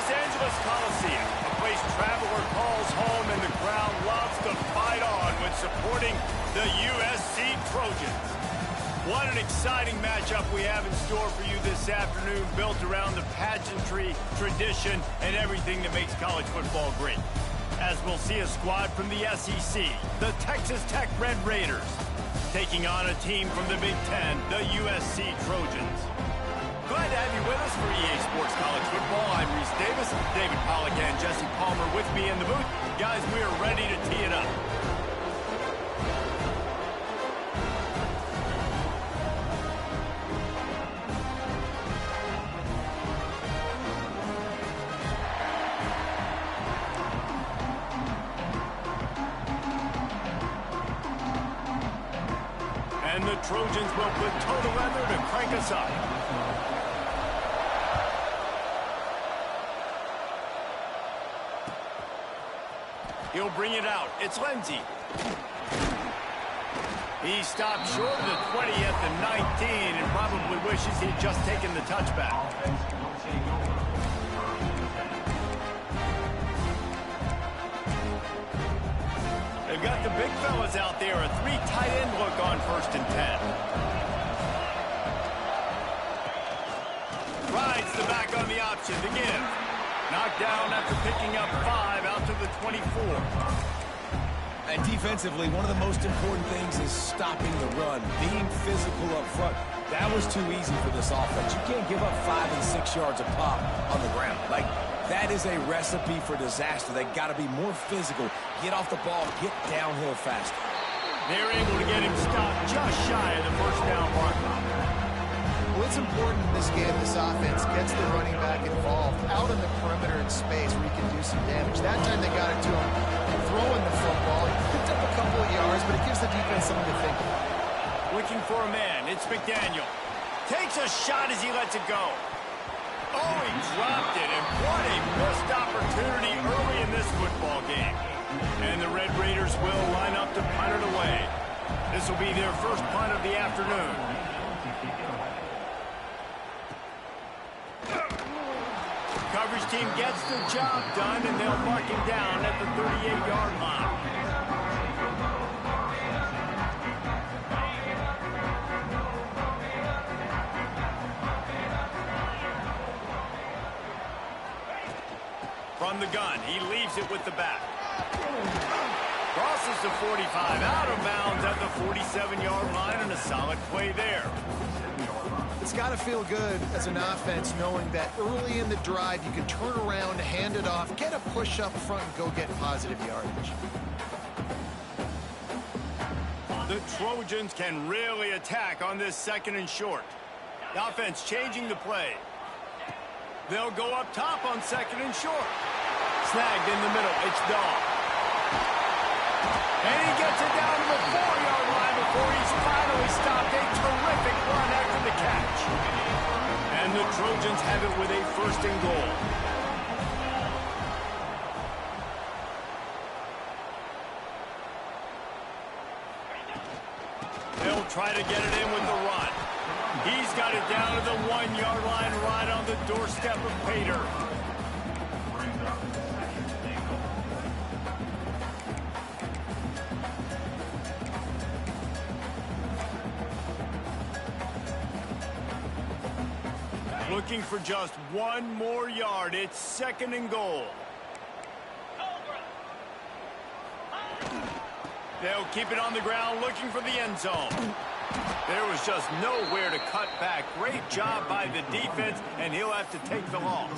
Los Angeles Coliseum, a place traveler calls home, and the crowd loves to fight on when supporting the USC Trojans. What an exciting matchup we have in store for you this afternoon, built around the pageantry, tradition, and everything that makes college football great. As we'll see a squad from the SEC, the Texas Tech Red Raiders, taking on a team from the Big Ten, the USC Trojans. Glad to have you with us for EA Sports College Football. I'm Reese Davis, David Pollack and Jesse Palmer with me in the booth. Guys, we are ready to tee it up. And the Trojans will put toe to leather to crank us up. He'll bring it out. It's Lindsey. He stopped short of the 20th and 19 and probably wishes he'd just taken the touchback. They've got the big fellas out there. A three tight end look on 1st and 10. Rides the back on the option to give. Knocked down after picking up 5 out to the 24. And defensively, one of the most important things is stopping the run, being physical up front. That was too easy for this offense. You can't give up 5 and 6 yards a pop on the ground. Like, that is a recipe for disaster. They got to be more physical, get off the ball, get downhill faster. They're able to get him stopped just shy of the first down mark. Well, it's important in this game this offense gets the running back involved out in the perimeter in space where he can do some damage. That time they got it to him throwing the football. He picked up a couple of yards, but it gives the defense something to think about. Looking for a man. It's McDaniel. Takes a shot as he lets it go. Oh, he dropped it, and what a missed opportunity early in this football game. And the Red Raiders will line up to punt it away. This will be their first punt of the afternoon. Coverage team gets the job done, and they'll mark him down at the 38-yard line. From the gun, he leaves it with the back. Crosses the 45, out of bounds at the 47-yard line, and a solid play there. It's got to feel good as an offense knowing that early in the drive you can turn around, hand it off, get a push up front, and go get positive yardage. The Trojans can really attack on this 2nd and short. The offense changing the play. They'll go up top on 2nd and short. Snagged in the middle. It's Dahl. And he gets it down to the 4-yard line before he's finally stopped. A terrific run after the catch. And the Trojans have it with a 1st and goal. They'll try to get it in with the run. He's got it down to the 1-yard line right on the doorstep of Pater. Looking for just 1 more yard. It's 2nd and goal. They'll keep it on the ground looking for the end zone. There was just nowhere to cut back. Great job by the defense, and he'll have to take the loss.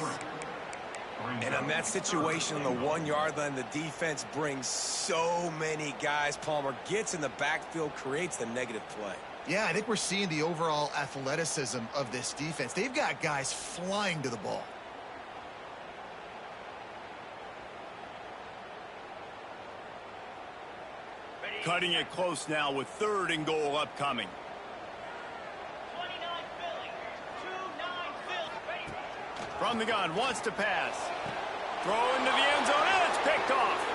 And on that situation on the 1-yard line, the defense brings so many guys. Palmer gets in the backfield, creates the negative play. Yeah, I think we're seeing the overall athleticism of this defense. They've got guys flying to the ball. Cutting it close now with 3rd and goal upcoming. From the gun, wants to pass. Throw into the end zone, and it's picked off.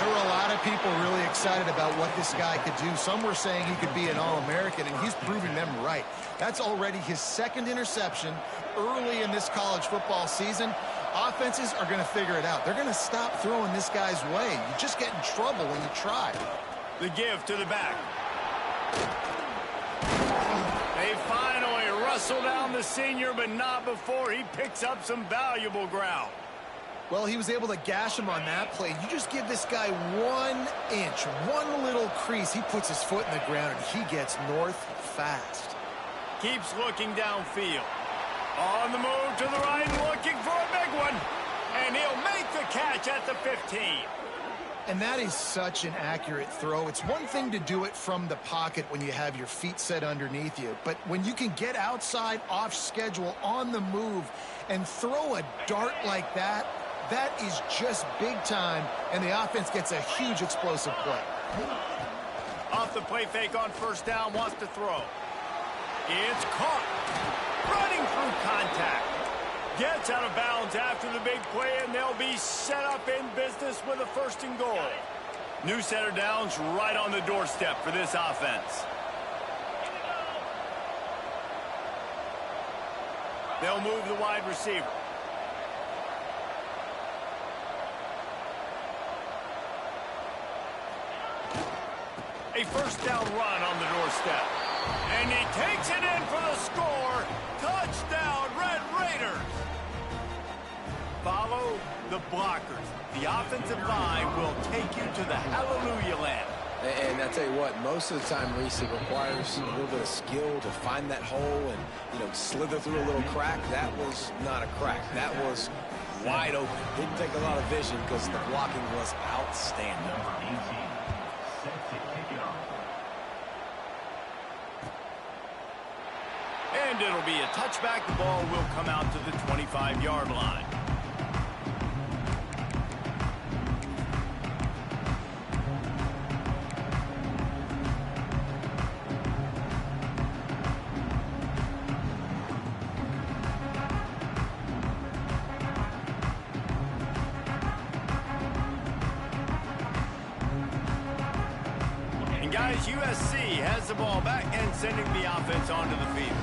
There were a lot of people really excited about what this guy could do. Some were saying he could be an All-American, and he's proving them right. That's already his second interception early in this college football season. Offenses are going to figure it out. They're going to stop throwing this guy's way. You just get in trouble when you try. The give to the back. They finally wrestle down the senior, but not before he picks up some valuable ground. Well, he was able to gash him on that play. You just give this guy 1 inch, one little crease. He puts his foot in the ground, and he gets north fast. Keeps looking downfield. On the move to the right, looking for a big one. And he'll make the catch at the 15. And that is such an accurate throw. It's one thing to do it from the pocket when you have your feet set underneath you. But when you can get outside, off schedule, on the move, and throw a dart like that, that is just big time. And the offense gets a huge explosive play. Off the play fake on first down, wants to throw. It's caught. Running through contact. Gets out of bounds after the big play, and they'll be set up in business with a 1st and goal. New center downs right on the doorstep for this offense. They'll move the wide receiver. A 1st down run on the doorstep. And he takes it in for the score. Touchdown, Red Raiders. Follow the blockers. The offensive line will take you to the hallelujah land. And I tell you what, most of the time, Reese, it requires a little bit of skill to find that hole and, slither through a little crack. That was not a crack. That was wide open. Didn't take a lot of vision because the blocking was outstanding. And it'll be a touchback. The ball will come out to the 25-yard line. And guys, USC has the ball back and sending the offense onto the field.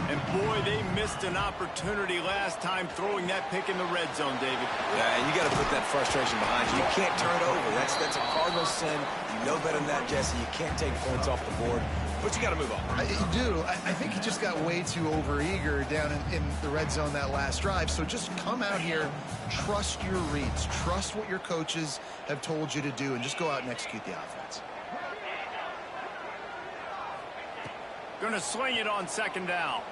And boy, they missed an opportunity last time throwing that pick in the red zone, David. Yeah, and you got to put that frustration behind you. You can't turn it over. That's a cardinal sin. You know better than that, Jesse. You can't take points off the board, but you got to move on. You do. I think he just got way too overeager down in the red zone that last drive. So just come out here, trust your reads, trust what your coaches have told you to do, and just go out and execute the offense. Going to sling it on 2nd down.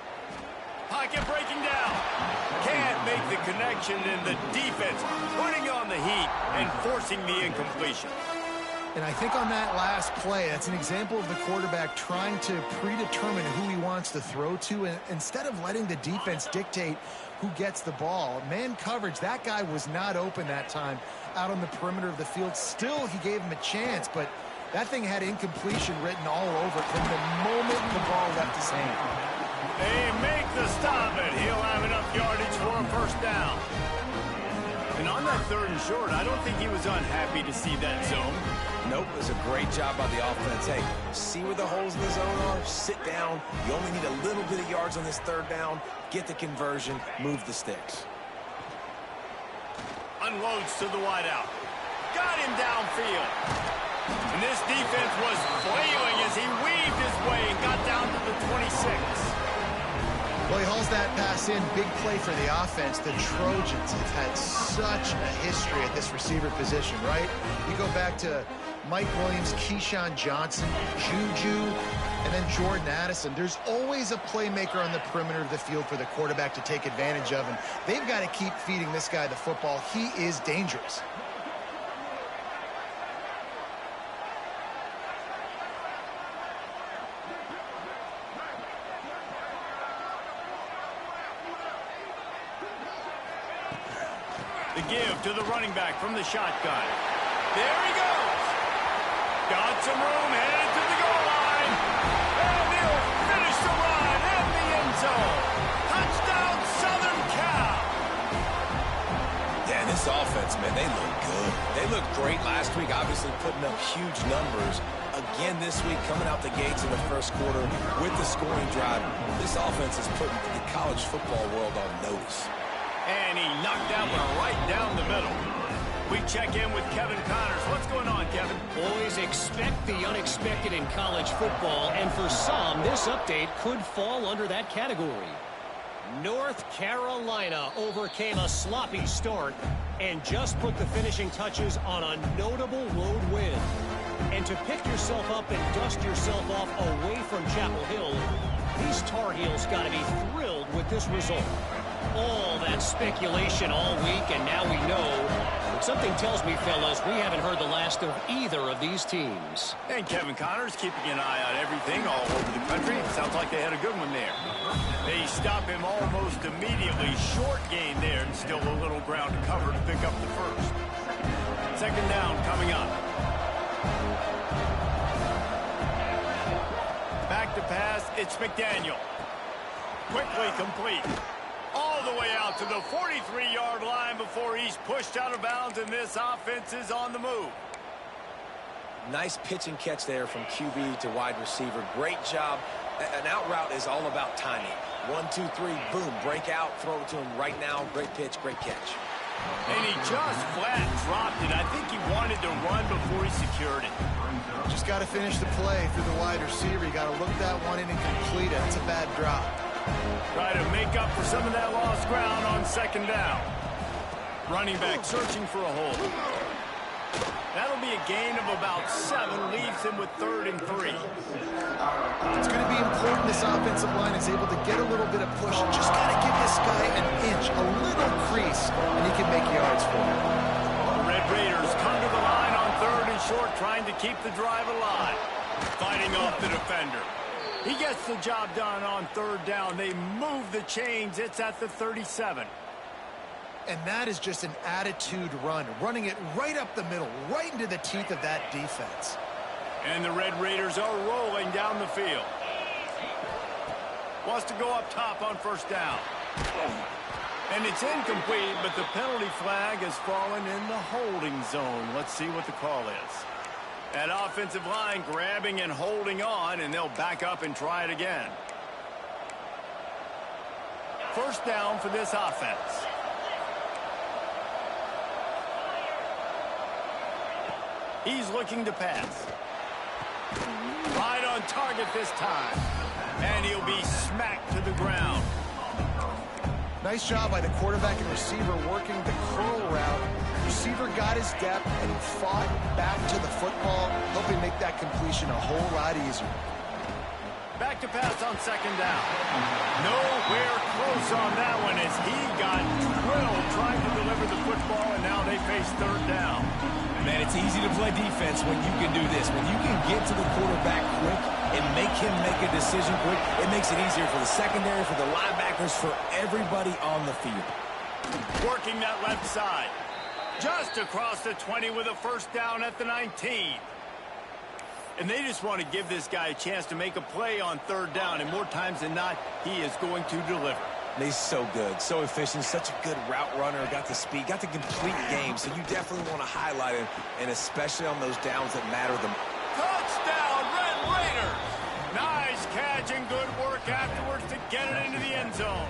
Pocket breaking down. Can't make the connection, and the defense putting on the heat and forcing the incompletion. And I think on that last play, that's an example of the quarterback trying to predetermine who he wants to throw to, and instead of letting the defense dictate who gets the ball. Man coverage, that guy was not open that time out on the perimeter of the field. Still, he gave him a chance, but that thing had incompletion written all over it from the moment the ball left his hand. They make the stop, and he'll have enough yardage for a 1st down. And on that 3rd and short, I don't think he was unhappy to see that zone. Nope, it was a great job by the offense. Hey, see where the holes in the zone are? Sit down. You only need a little bit of yards on this 3rd down. Get the conversion. Move the sticks. Unloads to the wideout. Got him downfield. And this defense was flailing as he weaved his way and got down to the 26. Well, he hauls that pass in. Big play for the offense. The Trojans have had such a history at this receiver position, right? You go back to Mike Williams, Keyshawn Johnson, Juju, and then Jordan Addison. There's always a playmaker on the perimeter of the field for the quarterback to take advantage of, and they've got to keep feeding this guy the football. He is dangerous. The give to the running back from the shotgun. There he goes. Got some room, headed to the goal line. And he'll finish the run in the end zone. Touchdown, Southern Cal. Yeah, this offense, man, they look good. They They looked great last week, obviously putting up huge numbers. Again this week, coming out the gates in the first quarter with the scoring drive. This offense is putting the college football world on notice. And he knocked that one right down the middle. We check in with Kevin Connors. What's going on, Kevin? Boys, expect the unexpected in college football, and for some, this update could fall under that category. North Carolina overcame a sloppy start and just put the finishing touches on a notable road win. And to pick yourself up and dust yourself off away from Chapel Hill, these Tar Heels got to be thrilled with this result. All that speculation all week, and now we know. But something tells me, fellas, we haven't heard the last of either of these teams. And Kevin Connors keeping an eye on everything all over the country. Sounds like they had a good one there. They stop him almost immediately. Short gain there, and still a little ground to cover to pick up the first. Second down coming up. Back to pass, it's McDaniel. Quickly complete. All the way out to the 43-yard line before he's pushed out of bounds, and this offense is on the move. Nice pitch and catch there from QB to wide receiver. Great job. An out route is all about timing. 1, 2, 3, boom, break out, throw it to him right now. Great pitch, great catch. And he just flat dropped it. I think he wanted to run before he secured it. Just got to finish the play through the wide receiver. You got to look that one in and complete it. It's a bad drop. Try to make up for some of that lost ground on second down. Running back searching for a hole. That'll be a gain of about 7. Leaves him with 3rd and 3. It's going to be important this offensive line is able to get a little bit of push. Just got to give this guy an inch, a little crease, and he can make yards for him. The Red Raiders come to the line on 3rd and short, trying to keep the drive alive. Fighting off the defender. He gets the job done on 3rd down. They move the chains. It's at the 37. And that is just an attitude run, running it right up the middle, right into the teeth of that defense. And the Red Raiders are rolling down the field. Wants to go up top on 1st down. And it's incomplete, but the penalty flag has fallen in the holding zone. Let's see what the call is. That offensive line grabbing and holding on, and they'll back up and try it again. 1st down for this offense. He's looking to pass. Right on target this time. And he'll be smacked to the ground. Nice job by the quarterback and receiver working the curl route. Receiver got his depth and he fought back to the football, helping make that completion a whole lot easier. Back to pass on 2nd down. Nowhere close on that one as he got drilled trying to deliver the football, and now they face 3rd down. Man, it's easy to play defense when you can do this. When you can get to the quarterback quick and make him make a decision quick, it makes it easier for the secondary, for the linebackers, for everybody on the field. Working that left side. Just across the 20 with a 1st down at the 19. And they just want to give this guy a chance to make a play on 3rd down, and more times than not, he is going to deliver. He's so good, so efficient, such a good route runner, got the speed, got the complete game, so you definitely want to highlight him, and especially on those downs that matter the most. Touchdown, Red Raiders! Nice catch and good work afterwards to get it into the end zone.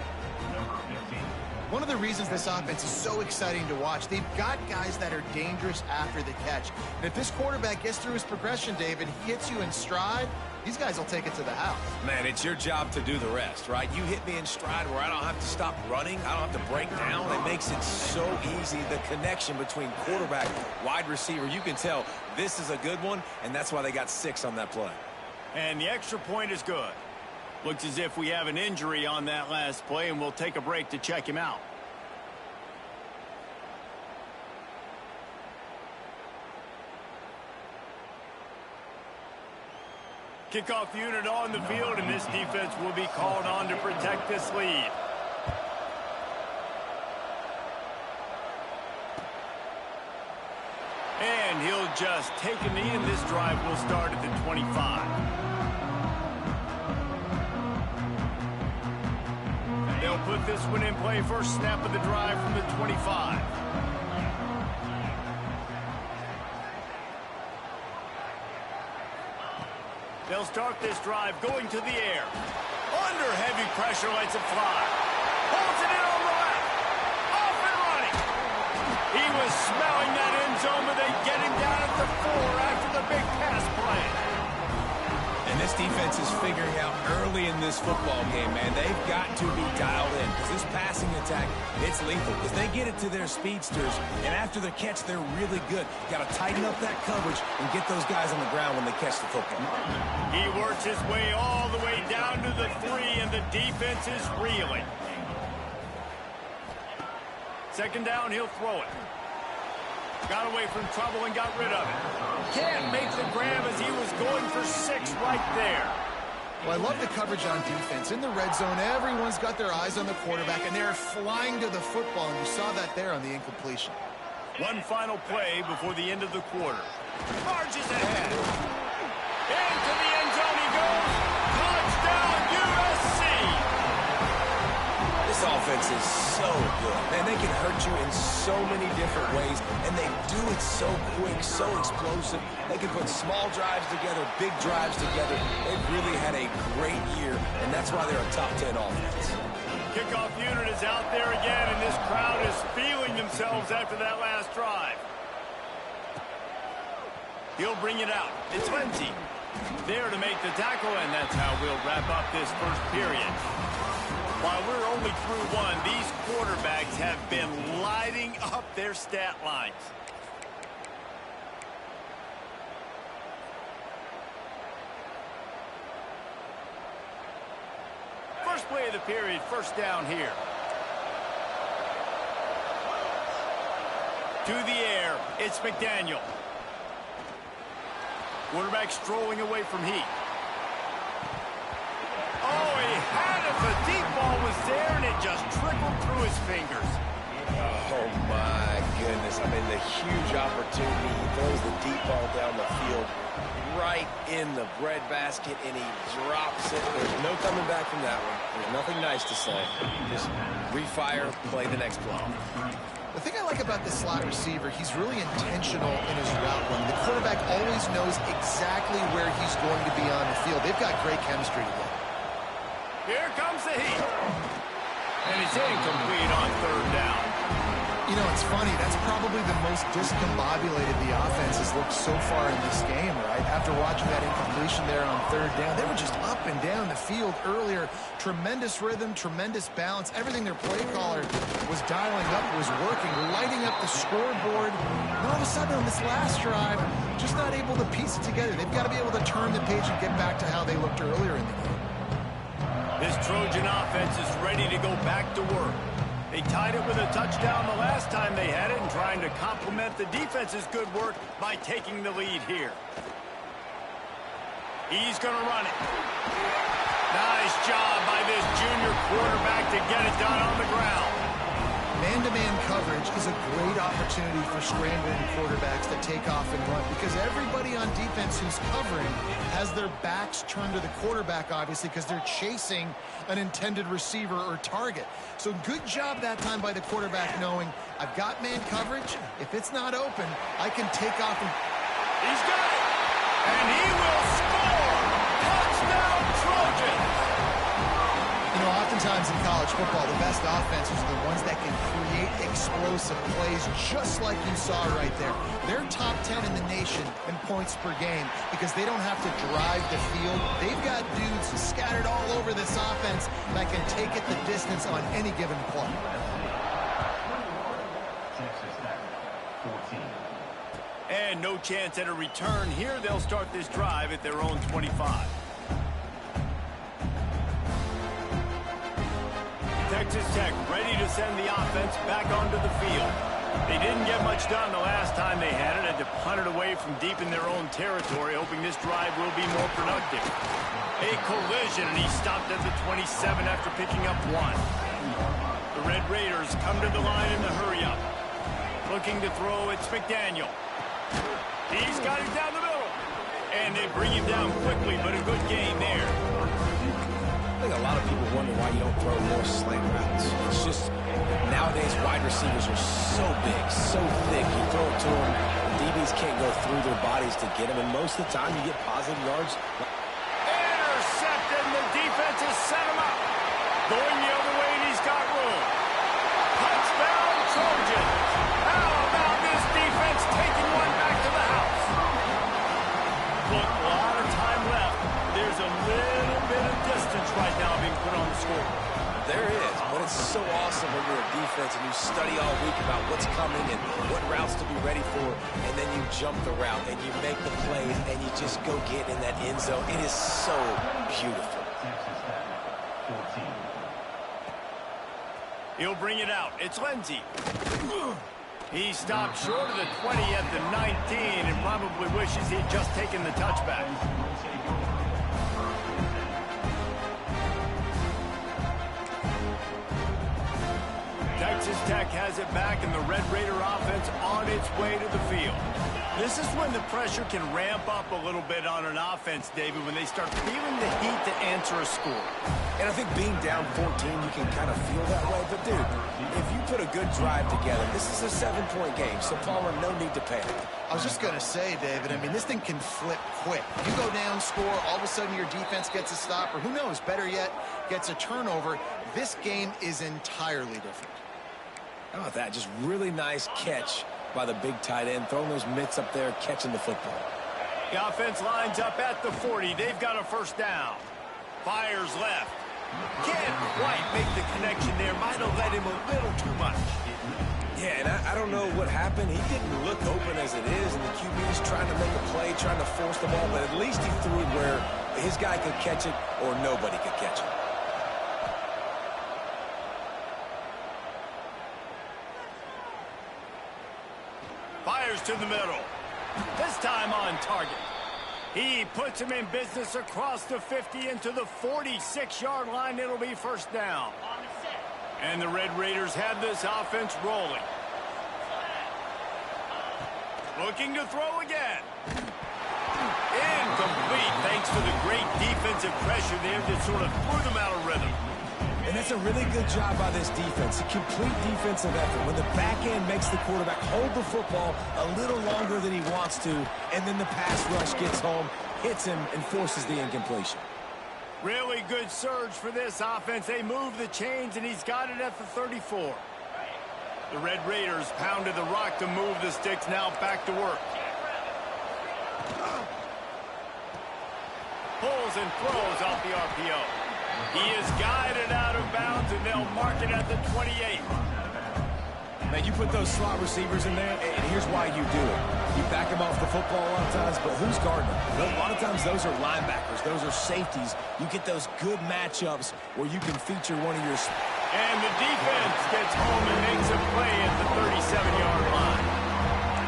One of the reasons this offense is so exciting to watch, they've got guys that are dangerous after the catch. And if this quarterback gets through his progression, David, he hits you in stride, these guys will take it to the house. Man, it's your job to do the rest, right? You hit me in stride where I don't have to stop running. I don't have to break down. It makes it so easy. The connection between quarterback, wide receiver, you can tell this is a good one, and that's why they got 6 on that play. And the extra point is good. Looks as if we have an injury on that last play, and we'll take a break to check him out. Kickoff unit on the field, and this defense will be called on to protect this lead. And he'll just take a knee, and this drive will start at the 25. They'll put this one in play. First snap of the drive from the 25. they'll start this drive going to the air. Under heavy pressure, lets it fly. Holds it in on the left. Off and running. He was smelling that end zone, but they get him down at the 4 after the big pass play. And this defense is figuring out early in this football game, man. They've got to be dialed in because this passing attack, it's lethal because they get it to their speedsters, and after the catch, they're really good. Got to tighten up that coverage and get those guys on the ground when they catch the football. He works his way all the way down to the 3, and the defense is reeling. Second down, he'll throw it. Got away from trouble and got rid of it. Can't make the grab as he was going for 6 right there. Well, I love the coverage on defense. In the red zone, everyone's got their eyes on the quarterback, and they're flying to the football, and you saw that there on the incompletion. One final play before the end of the quarter. Marches ahead. Into the end zone he goes. Touchdown, USC! This offense is so good. Man, they can hurt you in so many different ways, and they do it so quick, so explosive. They can put small drives together, big drives together. They've really had a great year, and that's why they're a top 10 offense. Kickoff unit is out there again, and this crowd is feeling themselves after that last drive. He'll bring it out. It's Lindsey there to make the tackle, and that's how we'll wrap up this first period. While we're only through 1, these quarterbacks have been lighting up their stat lines. First play of the period, first down here. To the air, it's McDaniel. Quarterback strolling away from Heat. Oh, he had it. The deep ball was there, and it just trickled through his fingers. Oh, my goodness. I mean, the huge opportunity. He throws the deep ball down the field right in the breadbasket, and he drops it. There's no coming back from that one. There's nothing nice to say. Just refire, play the next play. The thing I like about this slot receiver, he's really intentional in his route run. The quarterback always knows exactly where he's going to be on the field. They've got great chemistry together. Here comes the Heat. And it's incomplete on third down. You know, it's funny. That's probably the most discombobulated the offense has looked so far in this game, right? After watching that incompletion there on third down, they were just up and down the field earlier. Tremendous rhythm, tremendous balance. Everything their play caller was dialing up was working, lighting up the scoreboard. And all of a sudden on this last drive, just not able to piece it together. They've got to be able to turn the page and get back to how they looked earlier in the game. This Trojan offense is ready to go back to work. They tied it with a touchdown the last time they had it and trying to complement the defense's good work by taking the lead here. He's going to run it. Nice job by this junior quarterback to get it done on the ground. Man-to-man coverage is a great opportunity for scrambling quarterbacks to take off and run because everybody on defense who's covering has their backs turned to the quarterback, obviously, because they're chasing an intended receiver or target. So good job that time by the quarterback knowing I've got man coverage. If it's not open, I can take off and... He's got it! And he will score! Touchdown, Trojans! You know, oftentimes in college football, the best offenses are the ones that can create explosive plays just like you saw right there. They're top 10 in the nation in points per game because they don't have to drive the field. They've got dudes scattered all over this offense that can take it the distance on any given play. And no chance at a return here. They'll start this drive at their own 25. Texas Tech ready to send the offense back onto the field. They didn't get much done the last time they had it. Had to punt it away from deep in their own territory, hoping this drive will be more productive. A collision, and he stopped at the 27 after picking up 1. The Red Raiders come to the line in the hurry-up. Looking to throw, it's McDaniel. He's got him down the middle. And they bring him down quickly, but a good game there. I think a lot of people wonder why you don't throw more slant routes. It's just nowadays wide receivers are so big, so thick. You throw it to them, the DBs can't go through their bodies to get them, and most of the time you get positive yards. score? There is, but it's so awesome when you're a defense and you study all week about what's coming and what routes to be ready for, and then you jump the route and you make the plays and you just go get in that end zone. It is so beautiful. He'll bring it out. It's Lindsey. He stopped short of the 20 at the 19 and probably wishes he'd just taken the touchback. Texas Tech has it back, and the Red Raider offense on its way to the field. This is when the pressure can ramp up a little bit on an offense, David, when they start feeling the heat to answer a score. And I think being down 14, you can kind of feel that way. But, dude, if you put a good drive together, this is a 7-point game, so Palmer, no need to panic. I was just going to say, David, I mean, this thing can flip quick. You go down, score, all of a sudden your defense gets a stop, or who knows, better yet, gets a turnover. This game is entirely different. How about that? Just really nice catch by the big tight end, throwing those mitts up there, catching the football. The offense lines up at the 40. They've got a first down. Fires left. Can't quite make the connection there. Might have let him a little too much. Yeah, and I don't know what happened. He didn't look open as it is, and the QB's trying to make a play, trying to force the ball, but at least he threw it where his guy could catch it or nobody could catch it. Fires to the middle. This time on target. He puts him in business across the 50 into the 46-yard line. It'll be first down. And the Red Raiders have this offense rolling. Looking to throw again. Incomplete thanks to the great defensive pressure there that sort of threw them out of rhythm. And that's a really good job by this defense. A complete defensive effort. When the back end makes the quarterback hold the football a little longer than he wants to, and then the pass rush gets home, hits him, and forces the incompletion. Really good surge for this offense. They move the chains, and he's got it at the 34. The Red Raiders pounded the rock to move the sticks. Now back to work. Pulls and throws off the RPO. He is guided out of bounds, and they'll mark it at the 28. Man, you put those slot receivers in there, and here's why you do it. You back them off the football a lot of times, but who's guarding them? A lot of times those are linebackers. Those are safeties. You get those good matchups where you can feature one of your... And the defense gets home and makes a play at the 37-yard line.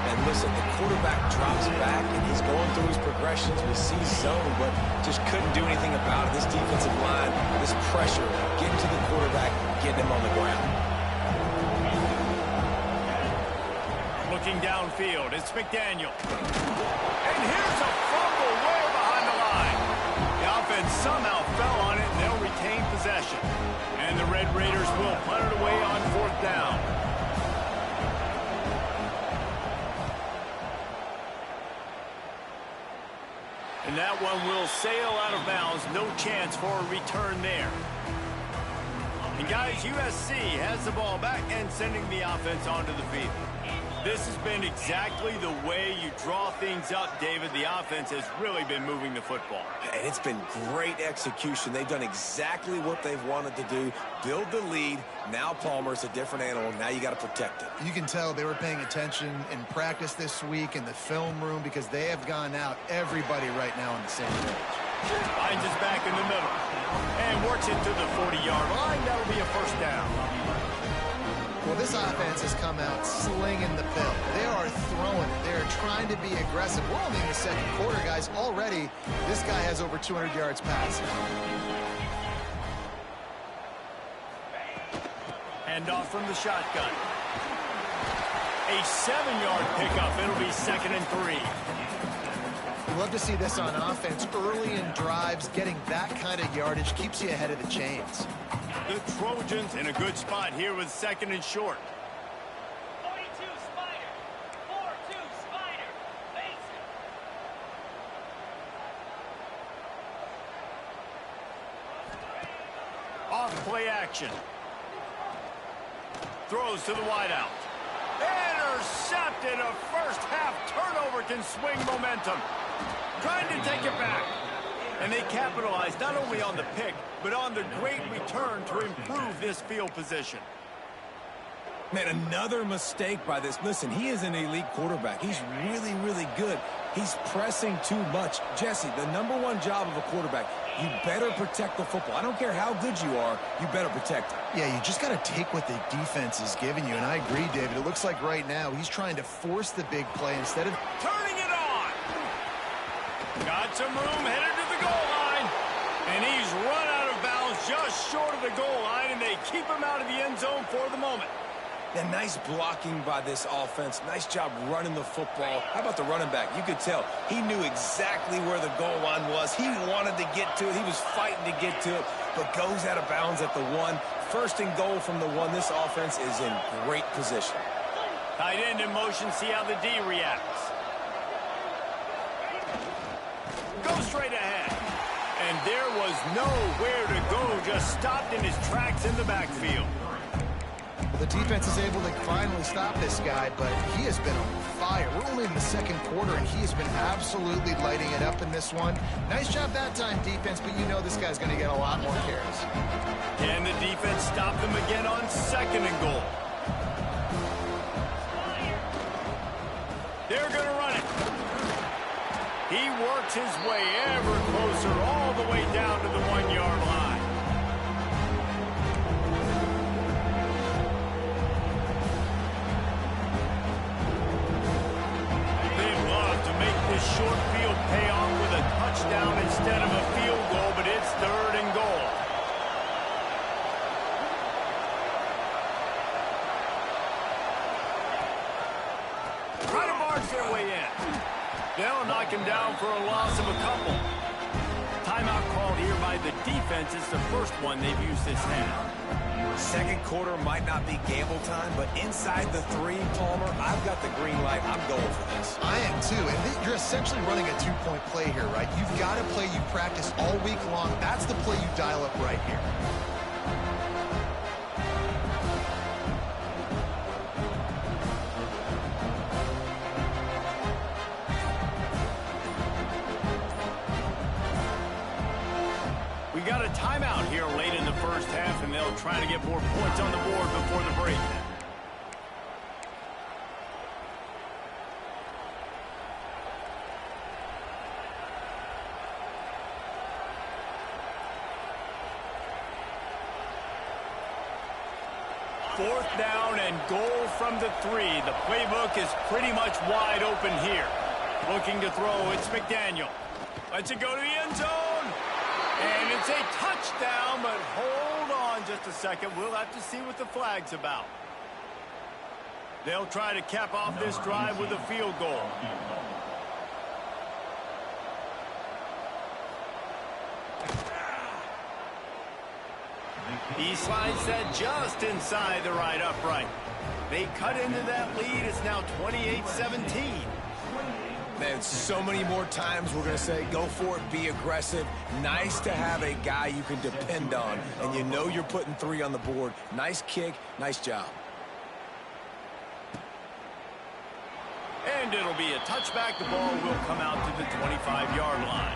And listen, the quarterback drops back, and he's going through his progressions. We see zone, but just couldn't do anything about it. This defensive line, this pressure, getting to the quarterback, getting him on the ground. Looking downfield, it's McDaniel. And here's a fumble way behind the line. The offense somehow fell on it, and they'll retain possession. And the Red Raiders will punt it away on fourth down. And that one will sail out of bounds. No chance for a return there. And guys, USC has the ball back and sending the offense onto the field. This has been exactly the way you draw things up, David. The offense has really been moving the football. And it's been great execution. They've done exactly what they've wanted to do. Build the lead. Now Palmer's a different animal. Now you got to protect it. You can tell they were paying attention in practice this week in the film room because they have gone out everybody right now on the same page. Finds his back in the middle and works it to the 40-yard line. That'll be a first down. Well, this offense has come out slinging the pill. They are throwing it. They're trying to be aggressive. We're only in the second quarter, guys. Already, this guy has over 200 yards passing. Handoff from the shotgun. A 7-yard pickup. It'll be 2nd and 3. You love to see this on offense. Early in drives, getting that kind of yardage keeps you ahead of the chains. The Trojans in a good spot here with 2nd and short. 42 Spider. 4-2 Spider. Face it. Off play action. Throws to the wideout. Intercepted. A first half turnover can swing momentum. Trying to take it back. And they capitalized not only on the pick, but on the great return to improve this field position. Man, another mistake by this. Listen, he is an elite quarterback. He's really, really good. He's pressing too much. Jesse, the #1 job of a quarterback, you better protect the football. I don't care how good you are, you better protect it. Yeah, you just got to take what the defense is giving you, and I agree, David. It looks like right now he's trying to force the big play instead of turning it on. Got some room, headed to the goal line. And he's run out of bounds just short of the goal line, and they keep him out of the end zone for the moment. And nice blocking by this offense. Nice job running the football. How about the running back? You could tell he knew exactly where the goal line was. He wanted to get to it. He was fighting to get to it, but goes out of bounds at the 1. First and goal from the 1. This offense is in great position. Tight end in motion. See how the D reacts. Go straight ahead. And there was nowhere to go. Just stopped in his tracks in the backfield. the defense is able to finally stop this guy, but he has been on fire. We're only in the second quarter, and he has been absolutely lighting it up in this one. Nice job that time, defense, but you know this guy's going to get a lot more carries. Can the defense stop them again on second and goal? They're going to run it. He works his way ever closer all the way down to the 1-yard line. They'd love to make this short field pay off with a touchdown instead of a field goal, but it's third and goal. Try to barge their way in. They'll knock him down for a loss of a couple. Timeout called here by the defense. It's the first one they've used this half. Second quarter might not be gamble time, but inside the 3, Palmer, I've got the green light. I'm going for this. I am too, and you're essentially running a 2-point play here, right? You've got a play you practice all week long. That's the play you dial up right here. We got a timeout here late in the first half, and they'll try to get more points on the board before the break. Fourth down and goal from the 3. The playbook is pretty much wide open here. Looking to throw, it's McDaniel. Lets it go to the end zone. And it's a touchdown, but hold on just a second. We'll have to see what the flag's about. They'll try to cap off this drive with a field goal. He slides that just inside the right upright. They cut into that lead. It's now 28-17. Man, so many more times we're going to say, go for it, be aggressive. Nice to have a guy you can depend on, and you know you're putting 3 on the board. Nice kick, nice job. And it'll be a touchback. The ball will come out to the 25-yard line.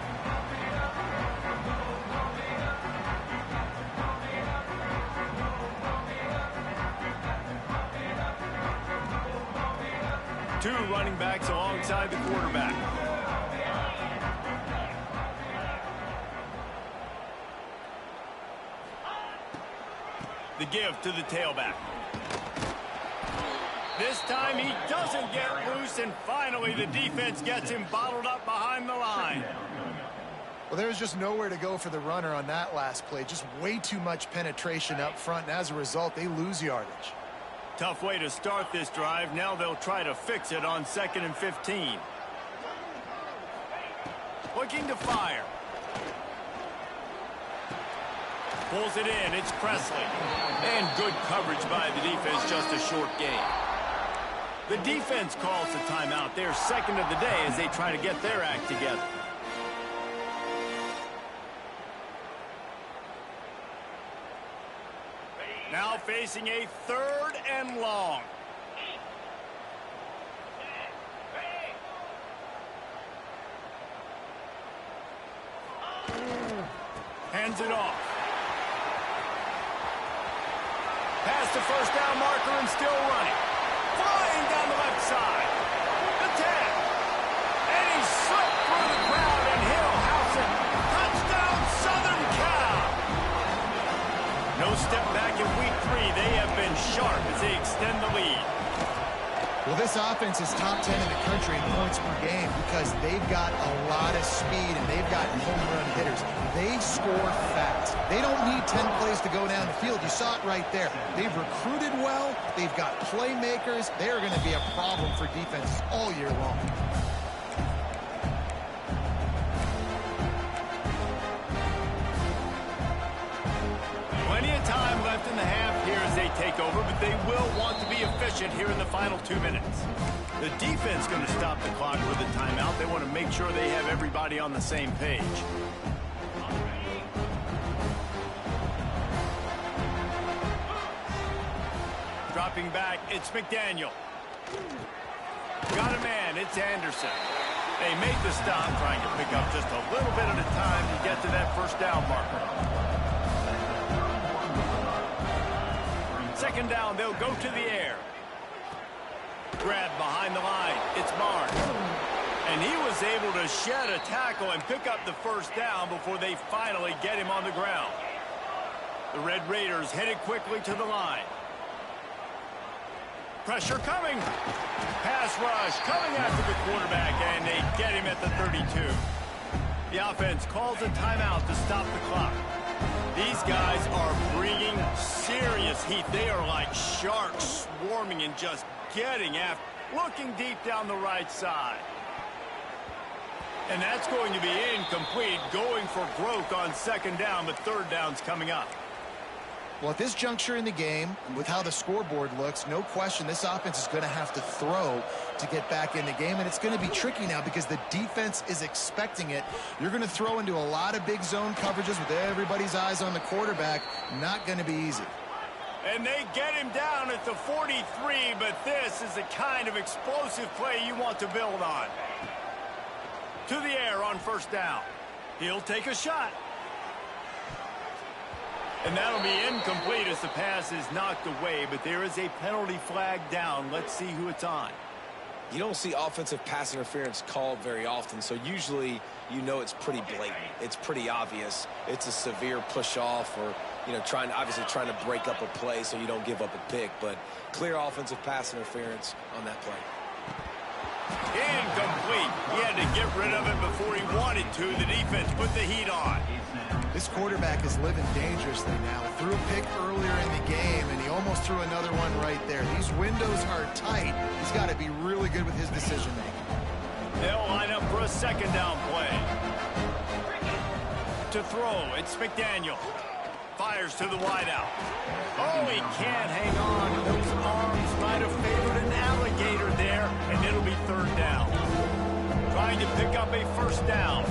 Two running backs alongside the quarterback. The give to the tailback. This time he doesn't get loose, and finally the defense gets him bottled up behind the line. Well, there's just nowhere to go for the runner on that last play. Just way too much penetration up front, and as a result, they lose yardage. Tough way to start this drive. Now they'll try to fix it on 2nd and 15. Looking to fire. Pulls it in. It's Presley. And good coverage by the defense. Just a short gain. The defense calls the timeout. Their second of the day as they try to get their act together. Now facing a 3rd and long. Hands it off. Past the first down marker and still running. Flying down the left side. The 10. And he slipped through the crowd and he'll house it. Touchdown, Southern Cal. No step back in week 3. They have been sharp as they extend the lead. Well, this offense is top 10 in the country in points per game because they've got a lot of speed and they've got home run hitters. They score fast. They don't need 10 plays to go down the field. You saw it right there. They've recruited well. They've got playmakers. They're going to be a problem for defenses all year long. Plenty of time left in the half here as they take over, but they will want to be efficient here in the final 2 minutes. The defense going to stop the clock with a timeout. They want to make sure they have everybody on the same page. Dropping back, it's McDaniel. Got a man, it's Anderson. They make the stop, trying to pick up just a little bit at a time to get to that first down marker. Second down, they'll go to the air. Grab behind the line. It's Barnes. And he was able to shed a tackle and pick up the first down before they finally get him on the ground. The Red Raiders headed quickly to the line. Pressure coming. Pass rush coming after the quarterback, and they get him at the 32. The offense calls a timeout to stop the clock. These guys are bringing serious heat. They are like sharks swarming and just getting after, looking deep down the right side. And that's going to be incomplete, going for broke on second down, but third down's coming up. Well, at this juncture in the game, with how the scoreboard looks, no question this offense is going to have to throw to get back in the game, and it's going to be tricky now because the defense is expecting it. You're going to throw into a lot of big zone coverages with everybody's eyes on the quarterback. Not going to be easy. And they get him down at the 43, but this is the kind of explosive play you want to build on. To the air on first down. He'll take a shot. And that'll be incomplete as the pass is knocked away, but there is a penalty flag down. Let's see who it's on. You don't see offensive pass interference called very often, so usually you know it's pretty blatant. It's pretty obvious. It's a severe push-off or, you know, obviously trying to break up a play so you don't give up a pick, but clear offensive pass interference on that play. Incomplete. He had to get rid of it before he wanted to. The defense put the heat on. This quarterback is living dangerously now. Threw a pick earlier in the game, and he almost threw another one right there. These windows are tight. He's got to be really good with his decision-making. They'll line up for a second down play. To throw, it's McDaniel. Fires to the wideout. Oh, he can't hang on. Those arms might have favored an alligator there, and it'll be third down. Trying to pick up a first down.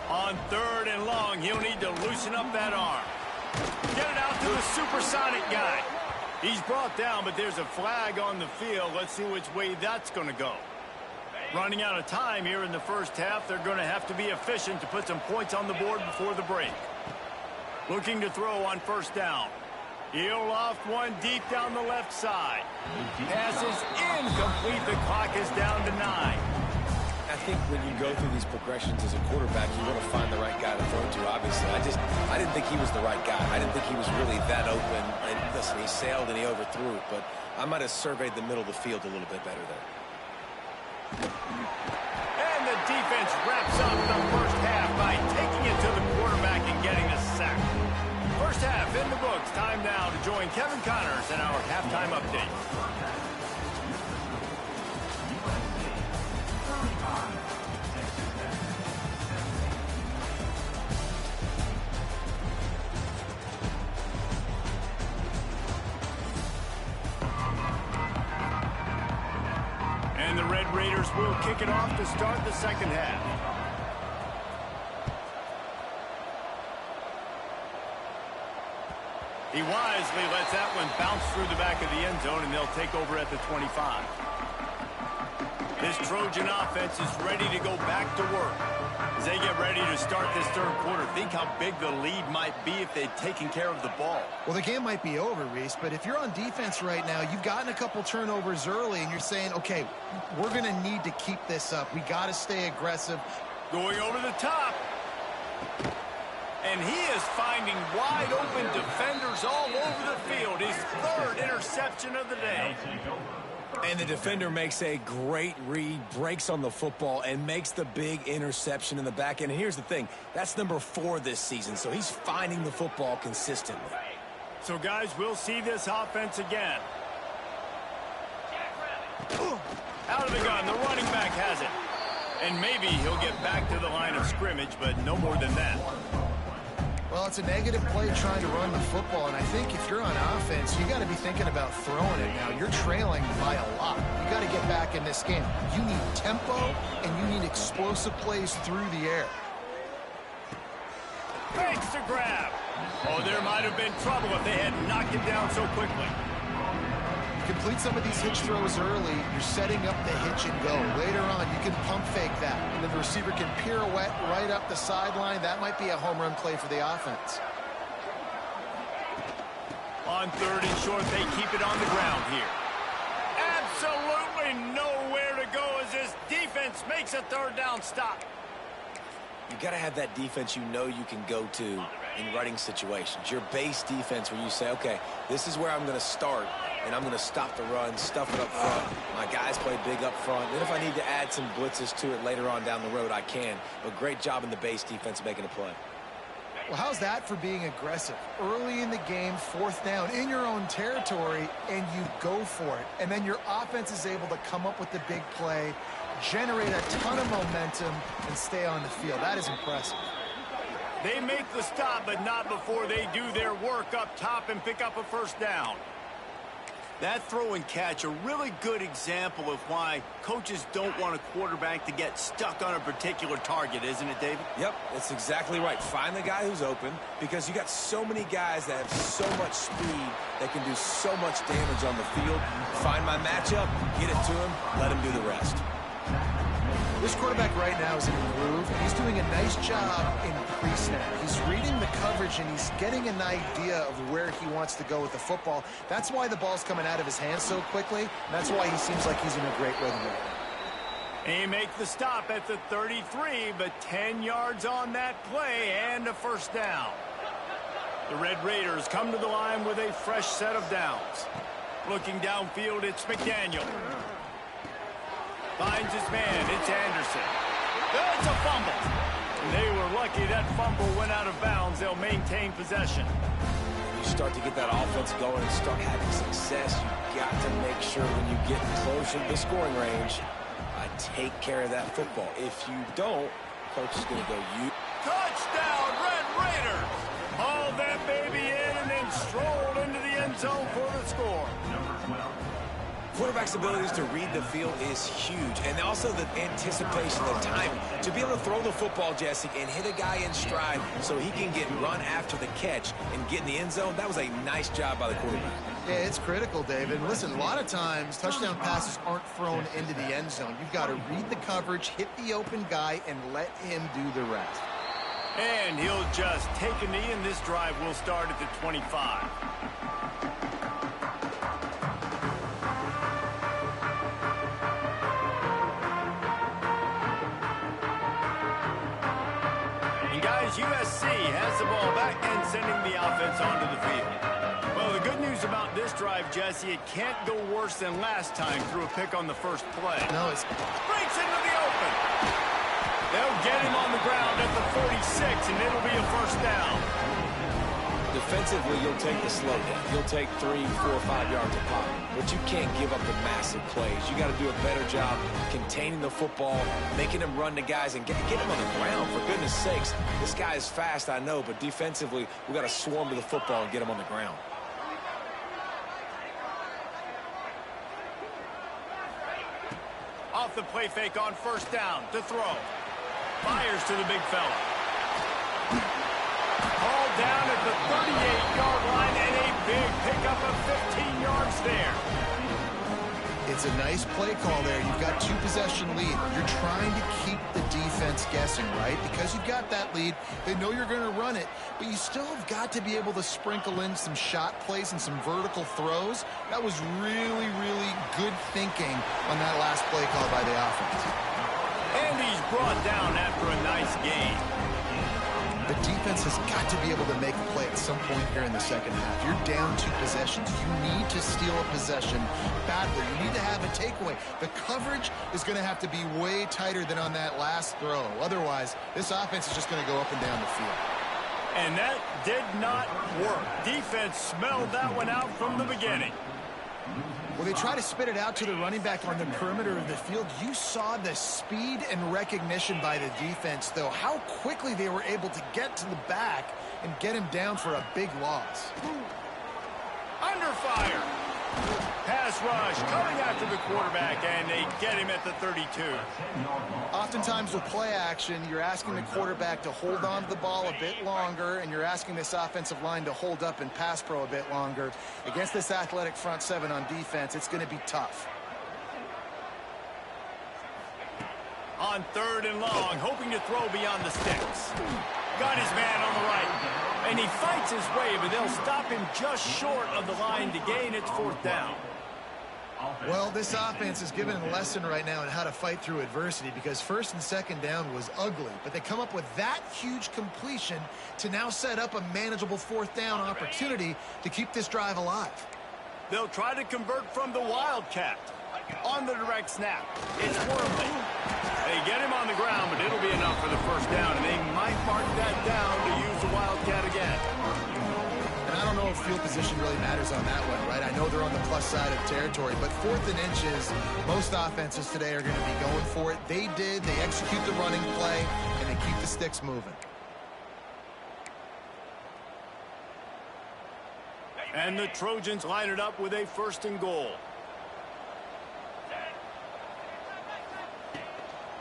On third and long, he'll need to loosen up that arm. Get it out to the supersonic guy. He's brought down, but there's a flag on the field. Let's see which way that's going to go. Running out of time here in the first half. They're going to have to be efficient to put some points on the board before the break. Looking to throw on first down. He'll loft one deep down the left side. Pass is incomplete. The clock is down to 9. I think when you go through these progressions as a quarterback, you want to find the right guy to throw to, obviously. I didn't think he was the right guy. I didn't think he was really that open. And listen, he sailed and he overthrew it, but I might have surveyed the middle of the field a little bit better there. And the defense wraps up the first half by taking it to the quarterback and getting the sack. First half in the books. Time now to join Kevin Connors in our halftime update. And the Red Raiders will kick it off to start the second half. He wisely lets that one bounce through the back of the end zone, and they'll take over at the 25. This Trojan offense is ready to go back to work. As they get ready to start this third quarter, think how big the lead might be if they'd taken care of the ball. Well, the game might be over, Reese, but if you're on defense right now, you've gotten a couple turnovers early, and you're saying, okay, we're going to need to keep this up. We got to stay aggressive. Going over the top. And he is finding wide open defenders all over the field. His third interception of the day. And the defender makes a great read, breaks on the football, and makes the big interception in the back end. And here's the thing, that's number 4 this season, so he's finding the football consistently. So, guys, we'll see this offense again. Out of the gun, the running back has it. And maybe he'll get back to the line of scrimmage, but no more than that. Well, it's a negative play trying to run the football, and I think if you're on offense, you got to be thinking about throwing it now. You're trailing by a lot. You got to get back in this game. You need tempo, and you need explosive plays through the air. Fakes to grab. Oh, there might have been trouble if they had knocked it down so quickly. Complete some of these hitch throws early. You're setting up the hitch and go. Later on, you can pump fake that. And then the receiver can pirouette right up the sideline. That might be a home run play for the offense. On third and short, they keep it on the ground here. Absolutely nowhere to go as this defense makes a third down stop. You got to have that defense you know you can go to in running situations. Your base defense where you say, okay, this is where I'm going to start, and I'm going to stop the run, stuff it up front. My guys play big up front. Then if I need to add some blitzes to it later on down the road, I can. But great job in the base defense making a play. Well, how's that for being aggressive? Early in the game, 4th down, in your own territory, and you go for it. And then your offense is able to come up with the big play, generate a ton of momentum, and stay on the field. That is impressive. They make the stop, but not before they do their work up top and pick up a first down. That throw and catch, a really good example of why coaches don't want a quarterback to get stuck on a particular target, isn't it, David? Yep, that's exactly right. Find the guy who's open, because you got so many guys that have so much speed that can do so much damage on the field. Find my matchup, get it to him, let him do the rest. This quarterback right now is in a groove. He's doing a nice job in pre-snap. He's reading the coverage, and he's getting an idea of where he wants to go with the football. That's why the ball's coming out of his hands so quickly. And that's why he seems like he's in a great rhythm right now. He makes the stop at the 33, but 10 yards on that play and a first down. The Red Raiders come to the line with a fresh set of downs. Looking downfield, it's McDaniel. Finds his man, it's Anderson. It's a fumble. They were lucky that fumble went out of bounds. They'll maintain possession. You start to get that offense going and start having success, you got to make sure when you get closer to the scoring range, take care of that football. If you don't, coach is going to go, Touchdown, Red Raiders! Haul that baby in and then strolled into the end zone for the score. Quarterback's abilities to read the field is huge, and also the anticipation, the timing. To be able to throw the football, Jesse, and hit a guy in stride so he can get run after the catch and get in the end zone, that was a nice job by the quarterback. Yeah, it's critical, David. Listen, a lot of times touchdown passes aren't thrown into the end zone. You've got to read the coverage, hit the open guy, and let him do the rest. And he'll just take a knee, and this drive will start at the 25. USC has the ball back and sending the offense onto the field. Well, the good news about this drive, Jesse, it can't go worse than last time through a pick on the first play. No, it's... Breaks into the open. They'll get him on the ground at the 46, and it'll be a first down. Defensively, you'll take the slow down. You'll take 3, 4, 5 yards a pop. But you can't give up the massive plays. You got to do a better job containing the football, making him run to guys, and get him on the ground, for goodness sakes. This guy is fast, I know, but defensively, we got to swarm to the football and get him on the ground. Off the play fake on first down to throw. Fires to the big fella. Called down at the 38-yard line, and a big pickup of 15 yards there. It's a nice play call there. You've got 2-possession lead. You're trying to keep the defense guessing, right? Because you've got that lead, they know you're going to run it, but you still have got to be able to sprinkle in some shot plays and some vertical throws. That was really, really good thinking on that last play call by the offense. And he's brought down after a nice gain. The defense has got to be able to make a play at some point here in the second half. You're down 2 possessions. You need to steal a possession badly. You need to have a takeaway. The coverage is going to have to be way tighter than on that last throw. Otherwise, this offense is just going to go up and down the field. And that did not work. Defense smelled that one out from the beginning. Well, they try to spit it out to the running back on the perimeter of the field. You saw the speed and recognition by the defense, though, how quickly they were able to get to the back and get him down for a big loss. Under fire. Pass rush coming after the quarterback, and they get him at the 32. Oftentimes with play action, you're asking the quarterback to hold on to the ball a bit longer, and you're asking this offensive line to hold up and pass pro a bit longer. Against this athletic front seven on defense, it's going to be tough. On 3rd and long, hoping to throw beyond the sticks. Got his man on the right. And he fights his way, but they'll stop him just short of the line to gain its 4th down. Well, this offense is given a lesson right now on how to fight through adversity, because 1st and 2nd down was ugly, but they come up with that huge completion to now set up a manageable 4th down opportunity to keep this drive alive. They'll try to convert from the Wildcat. On the direct snap, it's Wormley. They get him on the ground, but it'll be enough for the 1st down, and they might mark that down to use the Wildcat again. And I don't know if field position really matters on that one, right? I know they're on the plus side of territory, but 4th and inches, most offenses today are going to be going for it. They did. They execute the running play, and they keep the sticks moving. And the Trojans line it up with a 1st and goal.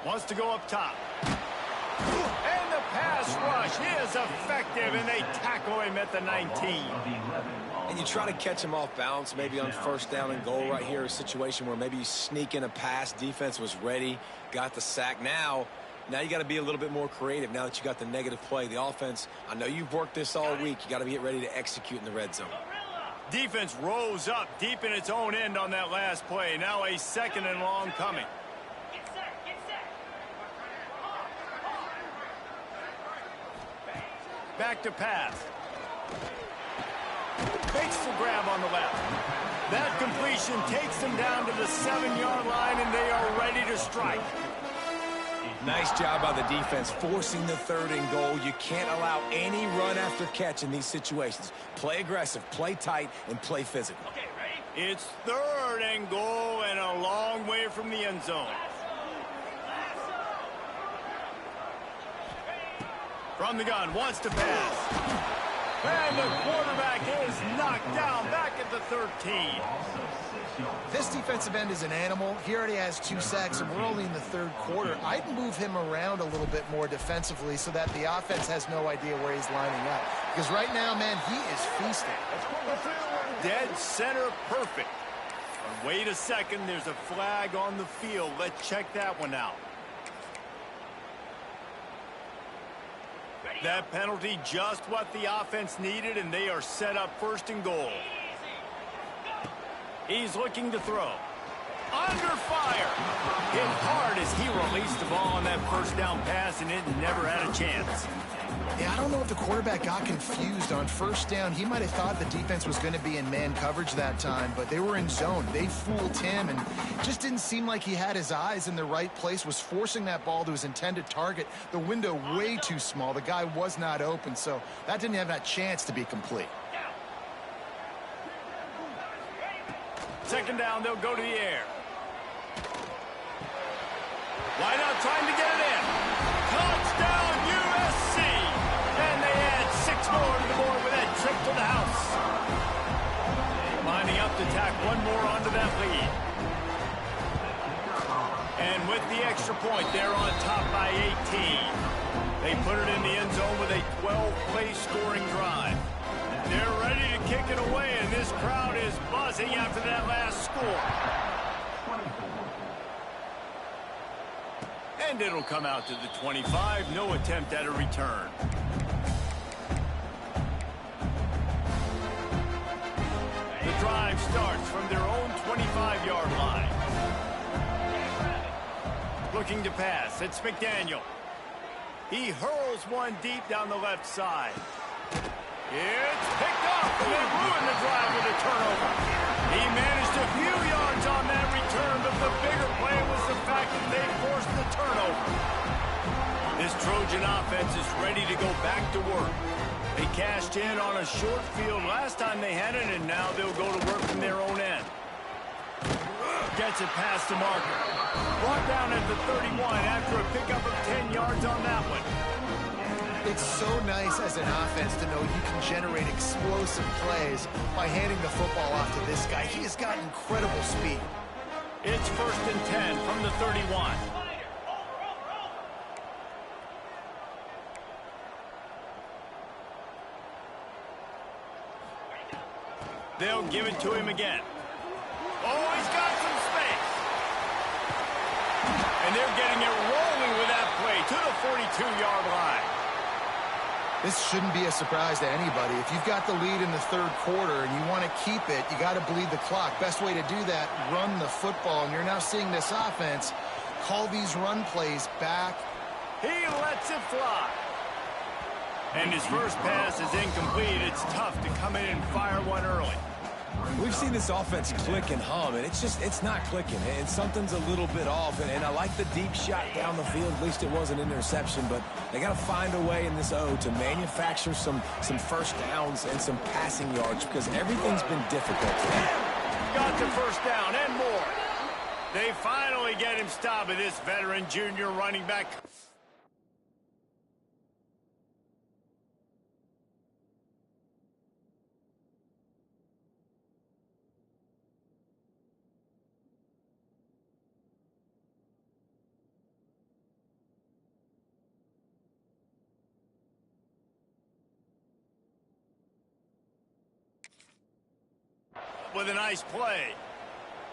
Wants to go up top. And the pass rush is effective, and they tackle him at the 19. And you try to catch him off balance, maybe on 1st down and goal right here, a situation where maybe you sneak in a pass. Defense was ready, got the sack. Now you got to be a little bit more creative now that you got the negative play. The offense, I know you've worked this all week. You got to get ready to execute in the red zone. Defense rose up deep in its own end on that last play. Now a 2nd and long coming. Back to pass. Makes the grab on the left. That completion takes them down to the 7-yard line, and they are ready to strike. Nice job by the defense forcing the 3rd and goal. You can't allow any run after catch in these situations. Play aggressive, play tight, and play physical. Okay, ready? It's 3rd and goal and a long way from the end zone. From the gun, wants to pass. And the quarterback is knocked down back at the 13. This defensive end is an animal. He already has 2 sacks, and we're only in the 3rd quarter. I'd move him around a little bit more defensively so that the offense has no idea where he's lining up. Because right now, man, he is feasting. Dead center perfect. Wait a second, there's a flag on the field. Let's check that one out. That penalty just what the offense needed, and they are set up 1st and goal. He's looking to throw. Under fire. Hit hard as he released the ball on that 1st down pass, and it never had a chance. Yeah, I don't know if the quarterback got confused on 1st down. He might have thought the defense was going to be in man coverage that time, but they were in zone. They fooled him, and just didn't seem like he had his eyes in the right place, was forcing that ball to his intended target. The window way too small. The guy was not open, so that didn't have that chance to be complete. 2nd down, they'll go to the air. Wide out, trying to get it in. Touchdown, USC! And they add 6 more to the board with that trip to the house. Lining up to tack 1 more onto that lead. And with the extra point, they're on top by 18. They put it in the end zone with a 12-play scoring drive. They're ready to kick it away, and this crowd is buzzing after that last score. And it'll come out to the 25. No attempt at a return. The drive starts from their own 25-yard line. Looking to pass. It's McDaniel. He hurls one deep down the left side. It's picked off, and they ruined the drive with a turnover. He managed a few yards on that return, but the bigger play was the fact that they forced the turnover. This Trojan offense is ready to go back to work. They cashed in on a short field last time they had it, and now they'll go to work from their own end. Gets it past the marker. Brought down at the 31 after a pickup of 10 yards on that one. It's so nice as an offense to know you can generate explosive plays by handing the football off to this guy. He has got incredible speed. It's 1st and 10 from the 31. They'll give it to him again. Oh, he's got some space. And they're getting it rolling with that play to the 42-yard line. This shouldn't be a surprise to anybody. If you've got the lead in the third quarter and you want to keep it, you got to bleed the clock. Best way to do that, run the football. And you're now seeing this offense call these run plays back. He lets it fly. And his first pass is incomplete. It's tough to come in and fire one early. We've seen this offense click and hum, and it's not clicking, and something's a little bit off. And I like the deep shot down the field. At least it was an interception, but they got to find a way in this O to manufacture some first downs and some passing yards because everything's been difficult. Got the first down and more. They finally get him stopped with this veteran junior running back. With a nice play.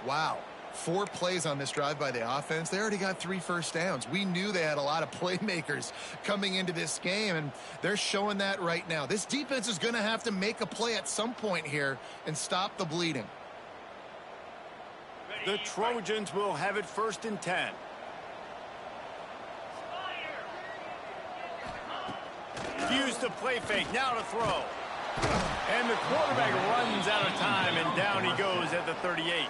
Wow. 4 plays on this drive by the offense. They already got 3 first downs. We knew they had a lot of playmakers coming into this game, and they're showing that right now. This defense is going to have to make a play at some point here and stop the bleeding. The Trojans will have it 1st and 10. Use the play fake. Now to throw. And the quarterback runs out of time, and down he goes at the 38.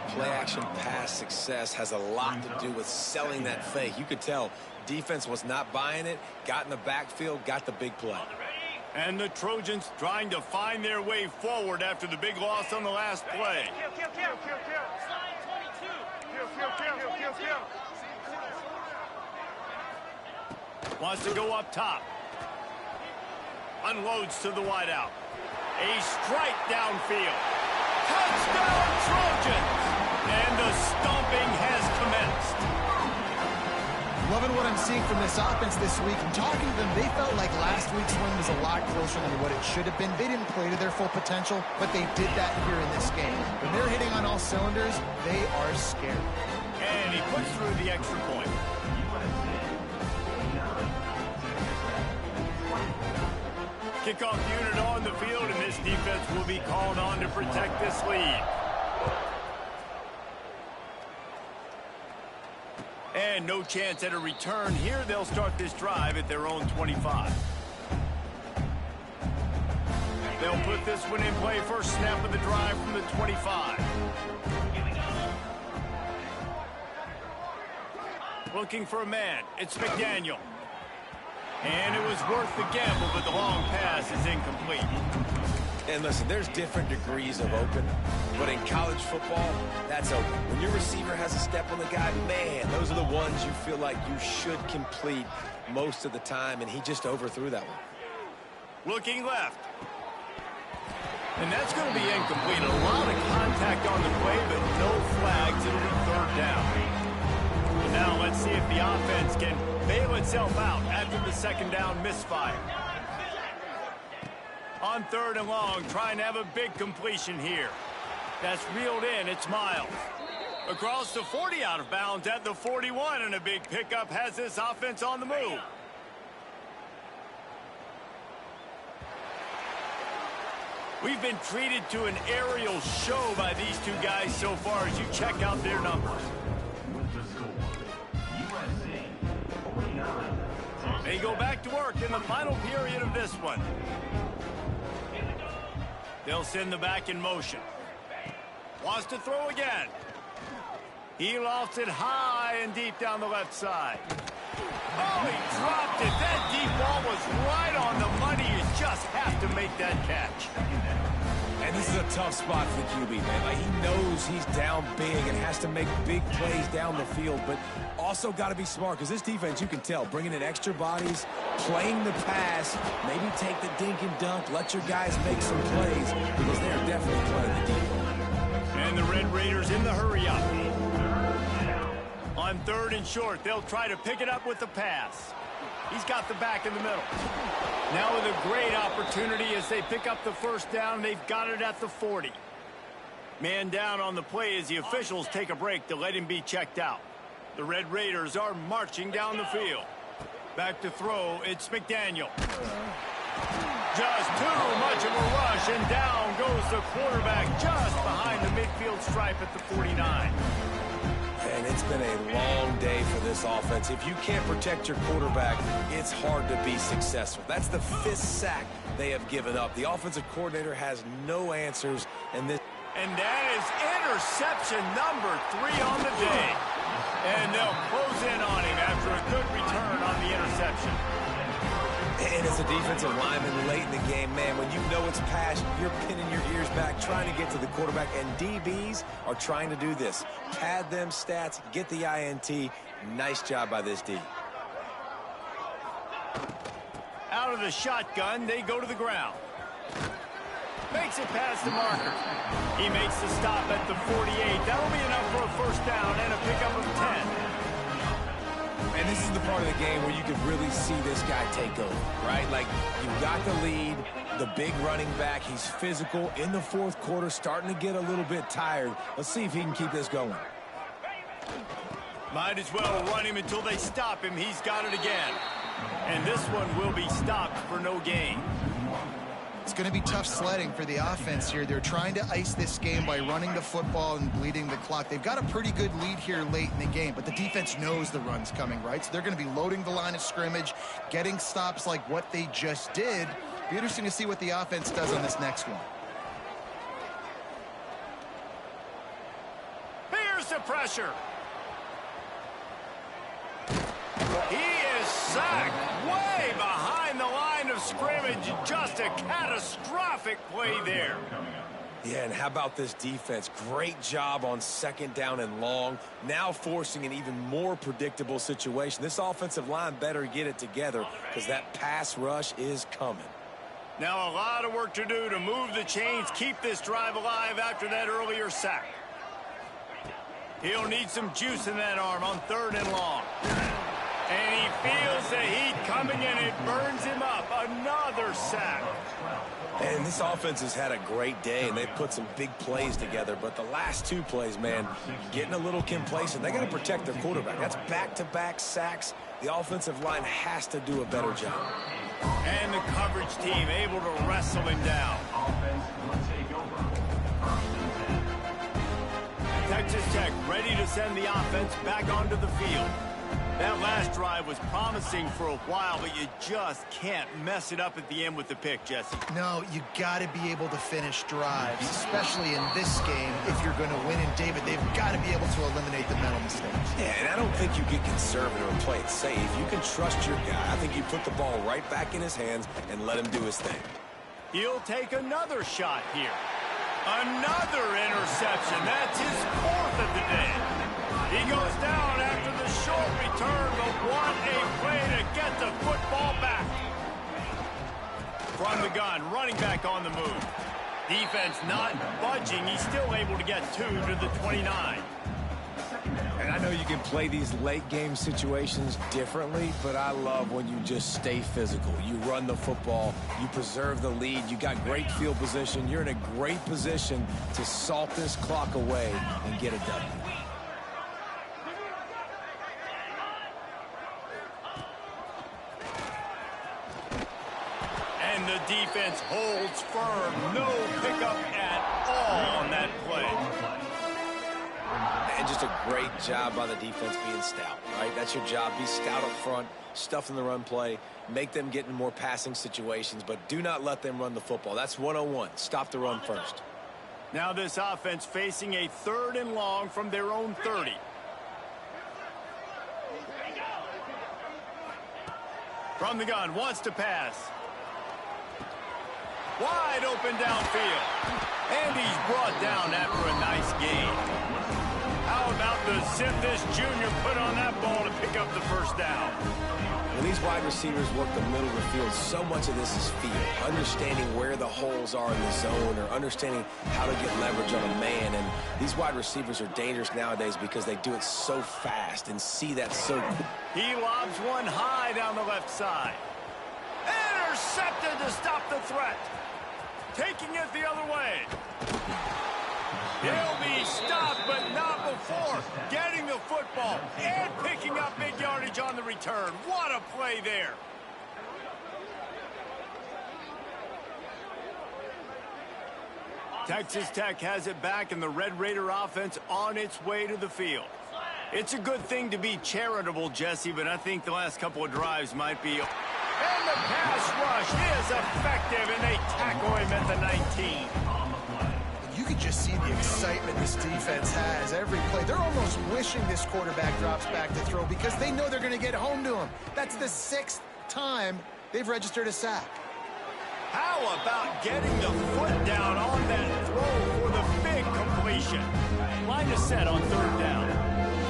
Play-action pass success has a lot to do with selling that fake. You could tell defense was not buying it, got in the backfield, got the big play. And the Trojans trying to find their way forward after the big loss on the last play. Wants to go up top. Unloads to the wideout. A strike downfield. Touchdown Trojans! And the stomping has commenced. Loving what I'm seeing from this offense this week. And talking to them, they felt like last week's win was a lot closer than what it should have been. They didn't play to their full potential, but they did that here in this game. When they're hitting on all cylinders, they are scared. And he puts through the extra point. Kickoff unit on the field, and this defense will be called on to protect this lead. And no chance at a return here. They'll start this drive at their own 25. They'll put this one in play. First snap of the drive from the 25. Looking for a man. It's McDaniel. And it was worth the gamble, but the long pass is incomplete. And listen, there's different degrees of open, but in college football, that's open. When your receiver has a step on the guy, man, those are the ones you feel like you should complete most of the time, and he just overthrew that one. Looking left. And that's going to be incomplete. A lot of contact on the play, but no flags. It'll be 3rd down. And now let's see if the offense can bail itself out after the 2nd down misfire. On 3rd and long, trying to have a big completion here. That's reeled in. It's Miles. Across the 40, out of bounds at the 41, and a big pickup has this offense on the move. We've been treated to an aerial show by these two guys so far as you check out their numbers. They go back to work in the final period of this one. They'll send the back in motion. Wants to throw again. He lofts it high and deep down the left side. Oh, he dropped it. That deep ball was right on the money. You just have to make that catch. And this is a tough spot for the QB, man. Like, he knows he's down big and has to make big plays down the field, but also got to be smart because this defense, you can tell, bringing in extra bodies, playing the pass, maybe take the dink and dunk, let your guys make some plays because they're definitely playing the deep. And the Red Raiders in the hurry-up. On 3rd and short, they'll try to pick it up with the pass. He's got the back in the middle. Now with a great opportunity as they pick up the first down, they've got it at the 40. Man down on the play as the officials take a break to let him be checked out. The Red Raiders are marching down the field. Back to throw, it's McDaniel. Just too much of a rush, and down goes the quarterback just behind the midfield stripe at the 49. And it's been a long day for this offense. If you can't protect your quarterback, it's hard to be successful. That's the 5th sack they have given up. The offensive coordinator has no answers. And that is interception number 3 on the day. And they'll close in on him after a good return on the interception. And as a defensive lineman late in the game, man, when you know it's past, you're pinning your ears back, trying to get to the quarterback. And DBs are trying to do this. Pad them stats, get the INT. Nice job by this D. Out of the shotgun, they go to the ground. Makes it past the marker. He makes the stop at the 48. That'll be enough for a first down and a pickup of 10. And this is the part of the game where you can really see this guy take over, right? Like, you've got the lead, the big running back. He's physical in the 4th quarter, starting to get a little bit tired. Let's see if he can keep this going. Might as well run him until they stop him. He's got it again. And this one will be stopped for no gain. It's going to be tough sledding for the offense here. They're trying to ice this game by running the football and bleeding the clock. They've got a pretty good lead here late in the game, but the defense knows the run's coming, right? So they're going to be loading the line of scrimmage, getting stops like what they just did. Be interesting to see what the offense does on this next one. Here's the pressure. He is sacked way behind the line of scrimmage. Just a catastrophic play there. Yeah, and how about this defense? Great job on 2nd down and long. Now forcing an even more predictable situation. This offensive line better get it together because that pass rush is coming. Now a lot of work to do to move the chains, keep this drive alive after that earlier sack. He'll need some juice in that arm on 3rd and long. And he feels the heat coming in. It burns him up. Another sack. And this offense has had a great day, and they've put some big plays together. But the last 2 plays, man, getting a little complacent. They got to protect their quarterback. That's back-to-back sacks. The offensive line has to do a better job. And the coverage team able to wrestle him down. Texas Tech ready to send the offense back onto the field. That last drive was promising for a while, but you just can't mess it up at the end with the pick, Jesse. No, you got to be able to finish drives, especially in this game. If you're going to win, and David, they've got to be able to eliminate the mental mistakes. Yeah, and I don't think you get conservative and play it safe. You can trust your guy. I think you put the ball right back in his hands and let him do his thing. He'll take another shot here. Another interception. That's his 4th of the day. He goes down after the short return, but what a play to get the football back. From the gun, running back on the move. Defense not budging. He's still able to get 2 to the 29. And I know you can play these late game situations differently, but I love when you just stay physical. You run the football, you preserve the lead, you got great field position, you're in a great position to salt this clock away and get it done. And the defense holds firm. No pickup at all on that play. And just a great job by the defense being stout, right? That's your job. Be stout up front, stuff in the run play, make them get in more passing situations, but do not let them run the football. That's 101. Stop the run first. Now this offense facing a 3rd and long from their own 30. From the gun, wants to pass. Wide open downfield. And he's brought down after a nice gain. How about the zip this junior put on that ball to pick up the first down? When these wide receivers work the middle of the field, so much of this is feel. Understanding where the holes are in the zone or understanding how to get leverage on a man. And these wide receivers are dangerous nowadays because they do it so fast and see that so quick. He lobs one high down the left side. Intercepted to stop the threat. Taking it the other way. He'll be stopped, but not before getting the football and picking up big yardage on the return. What a play there. Texas Tech has it back, and the Red Raider offense on its way to the field. It's a good thing to be charitable, Jesse, but I think the last couple of drives might be... And the pass rush is effective, and they tackle him at the 19. You can just see the excitement this defense has every play. They're almost wishing this quarterback drops back to throw because they know they're going to get home to him. That's the 6th time they've registered a sack. How about getting the foot down on that throw for the big completion? Line is set on 3rd down.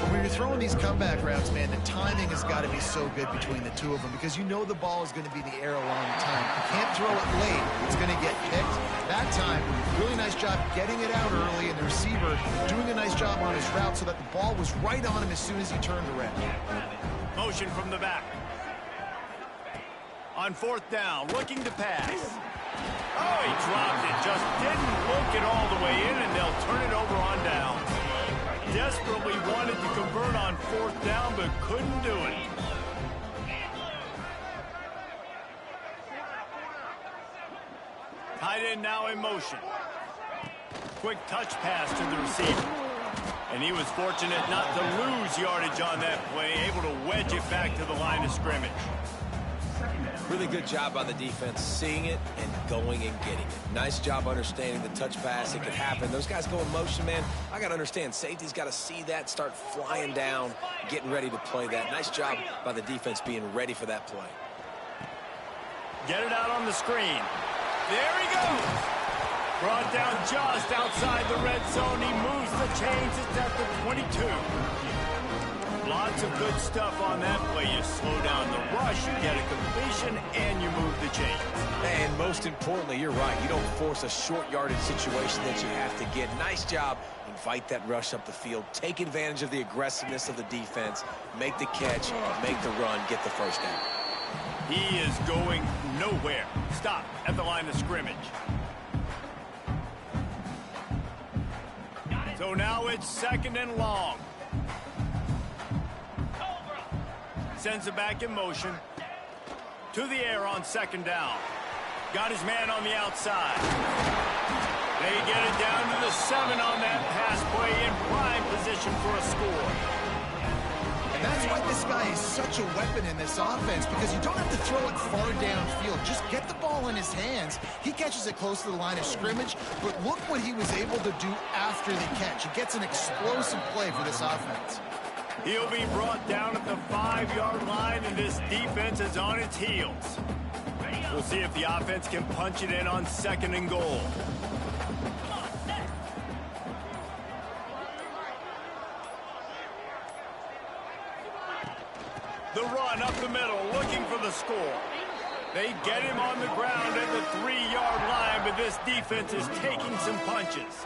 When you're throwing these comeback routes, man, the timing has got to be so good between the two of them because you know the ball is going to be in the air a long time. You can't throw it late. It's going to get picked. That time, really nice job getting it out early, and the receiver doing a nice job on his route so that the ball was right on him as soon as he turned around. Motion from the back. On 4th down, looking to pass. Oh, he dropped it. Just didn't look it all the way in, and they'll turn it over on down. Desperately wanted to convert on 4th down, but couldn't do it. Tight end now in motion. Quick touch pass to the receiver. And he was fortunate not to lose yardage on that play, able to wedge it back to the line of scrimmage. Really good job by the defense, seeing it and going and getting it. Nice job understanding the touch pass. It could happen. Those guys go in motion, man. I got to understand, safety's got to see that, start flying down, getting ready to play that. Nice job by the defense being ready for that play. Get it out on the screen. There he goes. Brought down just outside the red zone. He moves the chains. It's at the 22. Lots of good stuff on that play. You slow down the rush, you get a completion, and you move the chains. And most importantly, you're right. You don't force a short yardage situation that you have to get. Nice job. Invite that rush up the field. Take advantage of the aggressiveness of the defense. Make the catch, make the run, get the first down. He is going nowhere. Stop at the line of scrimmage. So now it's 2nd and long. Sends it back in motion. To the air on 2nd down. Got his man on the outside. They get it down to the 7 on that pass play in prime position for a score. And that's why this guy is such a weapon in this offense, because you don't have to throw it far downfield. Just get the ball in his hands. He catches it close to the line of scrimmage, but look what he was able to do after the catch. He gets an explosive play for this offense. He'll be brought down at the 5-yard line, and this defense is on its heels. We'll see if the offense can punch it in on 2nd and goal. The run up the middle, looking for the score. They get him on the ground at the 3-yard line, but this defense is taking some punches.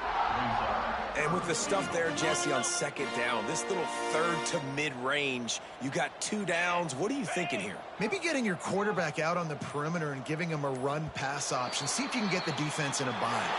And with the stuff there, Jesse, on 2nd down, this little 3rd to mid-range, you got 2 downs. What are you thinking here? Maybe getting your quarterback out on the perimeter and giving him a run-pass option. See if you can get the defense in a bind.